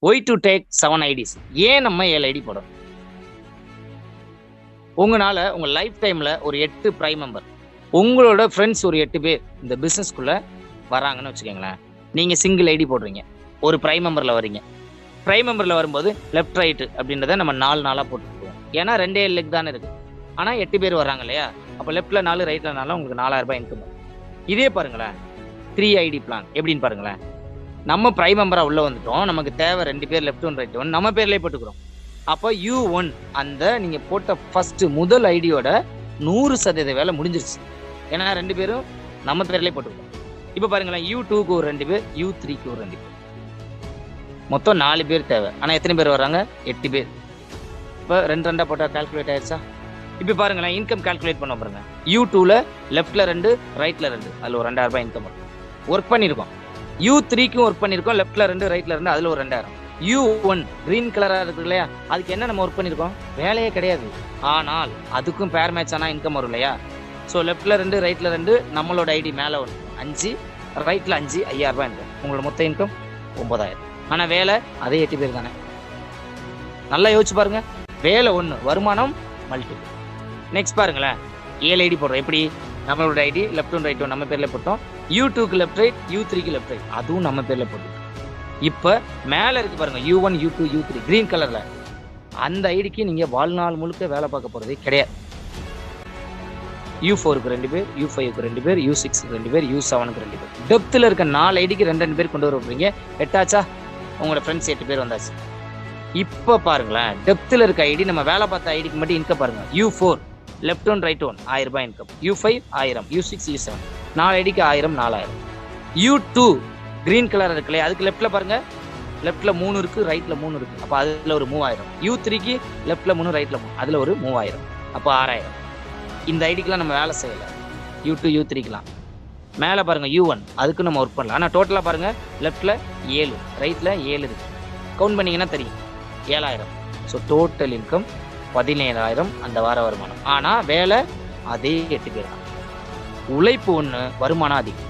Y to take 7 IDs? ஏன் நம்ம 7 ID போடுறோம்? உங்களால உங்க லைஃப் டைம்ல ஒரு 8 பிரைம் மெம்பர், உங்களோட ஃப்ரெண்ட்ஸ் ஒரு 8 பேர் இந்த பிசினஸ்க்குள்ள வராங்கன்னு வச்சுக்கோங்களேன். நீங்க சிங்கிள் ஐடி போடுறீங்க, ஒரு பிரைம் மெம்பர்ல வரீங்க. பிரைம் மெம்பர்ல வரும்போது லெஃப்ட் ரைட் அப்படின்றத நம்ம 4 நாளா போட்டுக்குவோம். ஏன்னா 2 லெக் தானே இருக்கு. ஆனா 8 பேர் வர்றாங்க இல்லையா? அப்ப லெஃப்ட்ல 4 ரைட்ல 4 உங்களுக்கு 4000 ரூபாய் இன்கம். இதே பாருங்களேன், 3 ஐடி பிளான் எப்படின்னு பாருங்களேன். நம்ம பிரைம் மெம்பரா உள்ள வந்துட்டோம், நமக்கு தேவை 2 பேர் லெஃப்ட் ஒன் ரைட் ஒன், நம்ம பேர்லயே போட்டுக்கிறோம். அப்போ U1 அந்த நீங்க போட்ட ஃபர்ஸ்ட் முதல் ஐடியோட 100% வேலை முடிஞ்சிருச்சு. ஏன்னா 2 பேரும் நம்ம பேர்லயே போட்டுக்கிறோம். இப்ப பாருங்களேன், U2க்கு ஒரு 2 பேர், U3க்கு ஒரு 2 பேர், மொத்தம் 4 பேர் தேவை. ஆனா எத்தனை பேர் வர்றாங்க? 8 பேர். இப்போ 2 போட்டா கால்குலேட் ஆயிடுச்சா? இப்போ பாருங்களேன், இன்கம் கால்குலேட் பண்ண பாருங்க. U2ல லெஃப்ட்ல 2 ரைட்ல 2, அதுல ஒரு 2000 ரூபாய் இன்கம் வரும். ஒர்க் பண்ணிருக்கோம். U3க்கும் ஒர்க் பண்ணிருக்கோம், லெஃப்ட்ல 2 ரைட்ல 2, அதுல ஒரு 2000. U1 கிரீன் கலரா இருக்கு இல்லையா? அதுக்கு என்ன நம்ம ஒர்க் பண்ணிருக்கோம்? வேலையே கிடையாது. ஆனால் அதுக்கும் பேர் மேட்ச் ஆனா இன்கம் வரும் இல்லையா? ஸோ லெஃப்ட்ல 2 ரைட்ல 2, நம்மளோட ஐடி மேல 1, 5 ரைட்ல 5, 5000 ரூபாய் இன்கம். உங்களோட மொத்த இன்கம் 9000. ஆனா வேலை அதே 8 பேர் தானே. நல்லா யோசிச்சு பாருங்க. வேலை 1, வருமானம் மல்டிபிள். நெக்ஸ்ட் பாருங்களேன், 7 ஐடி போடுறோம். எப்படி? நம்மளோட ID left one right one நம்ம பேர்ல போட்டோம். U2க்கு லெஃப்ட் ரைட், U3க்கு லெஃப்ட் ரைட், அதுவும் நம்ம பேர்ல போட்டோம். இப்ப மேல இருக்கு பாருங்க, U1 U2 U3 கிரீன் கலர்ல, அந்த ஐடிக்கு நீங்க வாழ்நாள் முழுக்க வேலை பார்க்க போறதே கிடையாது. U4க்கு 2 பேர், U5க்கு 2 பேர், U6க்கு 2 பேர், U7க்கு 2 பேர். டெப்த்ல இருக்க 4 ஐடிக்கு 2 பேர் கொண்டு வர போறீங்க. 8 ஆச்சா? உங்களோட ஃப்ரெண்ட்ஸ் 8 பேர் வந்தாச்சு. இப்ப பாருங்களேன், டெப்த்ல இருக்க ஐடி நம்ம வேலை பார்த்த ஐடிக்கு மட்டும் இன்கம் பாருங்க. U4 left one right one 1000 ரூபாய் இன்கம். U5 1000, U6 U7 4 ஐடிக்கு 1000 4000. U2 கிரீன் கலர் இருக்கு இல்லையா? அதுக்கு லெஃப்ட்ல பாருங்க, லெஃப்ட்ல 3 இருக்கு, ரைட்ல 3 இருக்கு, அப்ப அதுல ஒரு 3000. U3க்கு லெஃப்ட்ல 3 ரைட்ல 3, அதுல ஒரு 3000, அப்ப 6000. இந்த ஐடிக்கெல்லாம் நம்ம வேலை செய்யல. U2 U3க்குலாம் மேல பாருங்க U1, அதுக்கு நம்ம ஒர்க் பண்ணலாம். ஆனா டோட்டலா பாருங்க, லெஃப்ட்ல 7 ரைட்ல 7 இருக்கு. கவுண்ட் பண்ணீங்கன்னா தெரியும், 7000. ஸோ டோட்டல் இன்கம் 17000 அந்த வார வருமானம். ஆனா வேலை அதே 8 பேர் தான். உழைப்பு 1, வருமானம் அதிகம்.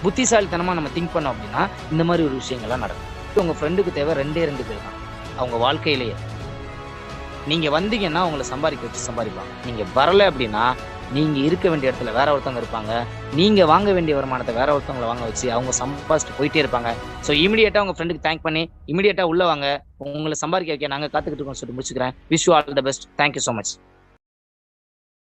புத்திசாலித்தனமா நம்ம திங்க் பண்ணோம் அப்படின்னா இந்த மாதிரி ஒரு விஷயங்கள்லாம் நடக்கும். உங்க ஃப்ரெண்டுக்கு தேவை 2 பேர் தான் அவங்க வாழ்க்கையிலேயே. நீங்க வந்தீங்கன்னா அவங்கள சம்பாதிக்க வச்சு சம்பாதிப்பாங்க. நீங்க வரல அப்படின்னா நீங்க இருக்க வேண்டிய இடத்துல வேற ஒருத்தவங்க இருப்பாங்க, நீங்க வாங்க வேண்டிய வருமானத்தை வேற ஒருத்தவங்களை வாங்க வச்சு அவங்க சம்பாதிச்சுட்டு போயிட்டே இருப்பாங்க. ஸோ இமீடியட்டா உங்க ஃப்ரெண்டுக்கு தேங்க் பண்ணி இமீடியட்டா உள்ள வாங்க, உங்களை சம்பாதிக்க வைக்க நாங்க காத்துக்கிட்டு இருக்கோம் சொல்லிட்டு முடிச்சுக்கிறேன். Wish you all the best. Thank you so much.